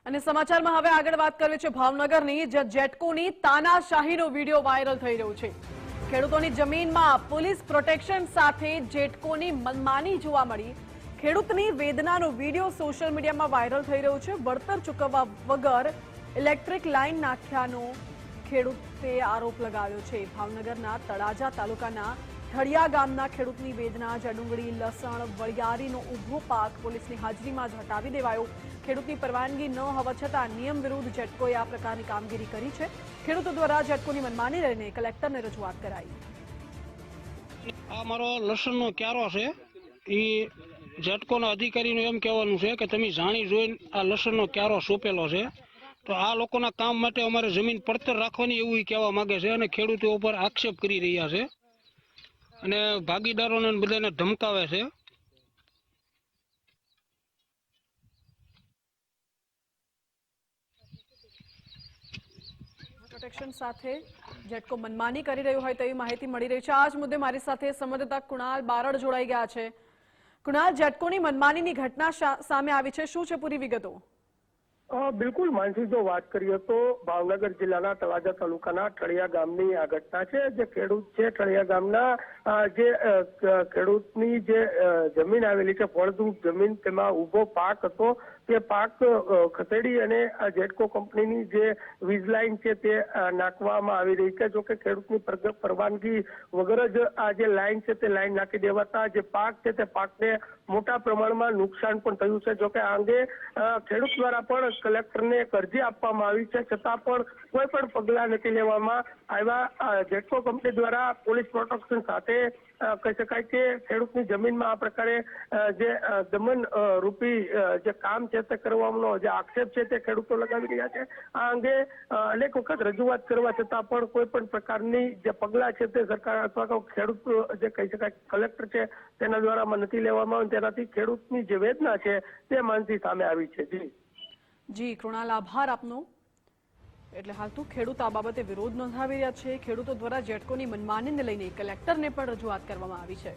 અને સમાચારમાં હવે આગળ વાત કરવી છે ભાવનગરની, જ્યાં જેટકોની તાનાશાહીનો વિડીયો વાયરલ થઈ રહ્યો છે। ખેડૂતોની જમીનમાં પોલીસ પ્રોટેક્શન સાથે જેટકોની મનમાની જોવા મળી। ખેડૂતની વેદનાનો વિડીયો સોશિયલ મીડિયામાં વાયરલ થઈ રહ્યો છે। વળતર ચૂકવવા વગર ઇલેક્ટ્રિક લાઇન નાખ્યાનો ખેડૂતે આરોપ લગાવ્યો છે। ભાવનગરના તળાજા તાલુકાના ઠળિયા ગામના ખેડૂતની વેદના, જ્યાં ડુંગળી, લસણ, વરિયાળીનો ઊભો પાક પોલીસની હાજરીમાં જ હટાવી દેવાયો। ખેડૂતની પરવાનગી ન હોવા છતાં નિયમ વિરુદ્ધ જેટકોએ આ પ્રકારની કામગીરી કરી છે। ખેડૂતો દ્વારા જેટકોની મનમાની લઈને કલેક્ટરને રજૂઆત કરાઈ। આ મારો લસણનો ક્યારો છે, એ જેટકોના અધિકારીનું એમ કહેવાનું છે કે તમે જાણી જોઈને આ લસણનો ક્યારો સોંપેલો છે, તો આ લોકોના કામ માટે અમારે જમીન પડતર રાખવાની એવું કહેવા માંગે છે અને ખેડૂતો ઉપર આક્ષેપ કરી રહ્યા છે અને ભાગીદારોને બધાને ધમકાવે છે। પ્રોટેક્શન સાથે જેટકો મનમાની કરી રહ્યો હોય તેવી માહિતી મળી રહી છે। આ જ મુદ્દે મારી સાથે સંવાદદાતા કુણાલ બારડ જોડાઈ ગયા છે। કુણાલ, જેટકોની મનમાનીની ઘટના સામે આવી છે, શું છે પૂરી વિગતો? બિલકુલ માનસી, જો વાત કરીએ તો ભાવનગર જિલ્લાના તળાજા તાલુકાના ઠળિયા ગામની આ ઘટના છે। જે ખેડૂત છે ઠળિયા ગામના, જે ખેડૂતની જે જમીન આવેલી છે, ફળદ્રુપ જમીન, તેમાં ઊભો પાક હતો, તે પાક ખસેડી અને આ જેટકો કંપનીની જે વીજ લાઇન છે તે નાખવામાં આવી રહી છે। જોકે ખેડૂતની પરવાનગી વગર જ આ જે લાઇન છે તે લાઇન નાખી દેવાતા જે પાક છે તે પાકને મોટા પ્રમાણમાં નુકસાન પણ થયું છે। જોકે આ અંગે ખેડૂત દ્વારા પણ કલેક્ટરને એક અરજી આપવામાં આવી છે, છતાં પણ કોઈ પણ પગલા નથી લેવામાં આવ્યા। જેટકો કંપની દ્વારા પોલીસ પ્રોટેક્શન સાથે કહી શકાય કે ખેડૂતની જમીનમાં આ પ્રકારે જે દમન રૂપી જે કામ છે તે કરવાનો જે આક્ષેપ છે તે ખેડૂતો લગાવી રહ્યા છે। આ અંગે અનેક વખત રજૂઆત કરવા છતાં પણ કોઈ પણ પ્રકારની જે પગલા છે તે સરકાર અથવા ખેડૂત જે કહી શકાય કલેક્ટર છે તેના દ્વારામાં નથી લેવામાં આવે, તેનાથી ખેડૂતની જે વેદના છે તે માનસી સામે આવી છે। જી કૃણાલ, આભાર આપનો। એટલે હાલ તો ખેડૂત આ બાબતે વિરોધ નોંધાવી રહ્યા છે। ખેડૂતો દ્વારા જેટકોની મનમાનીને લઈને કલેક્ટરને પણ રજૂઆત કરવામાં આવી છે।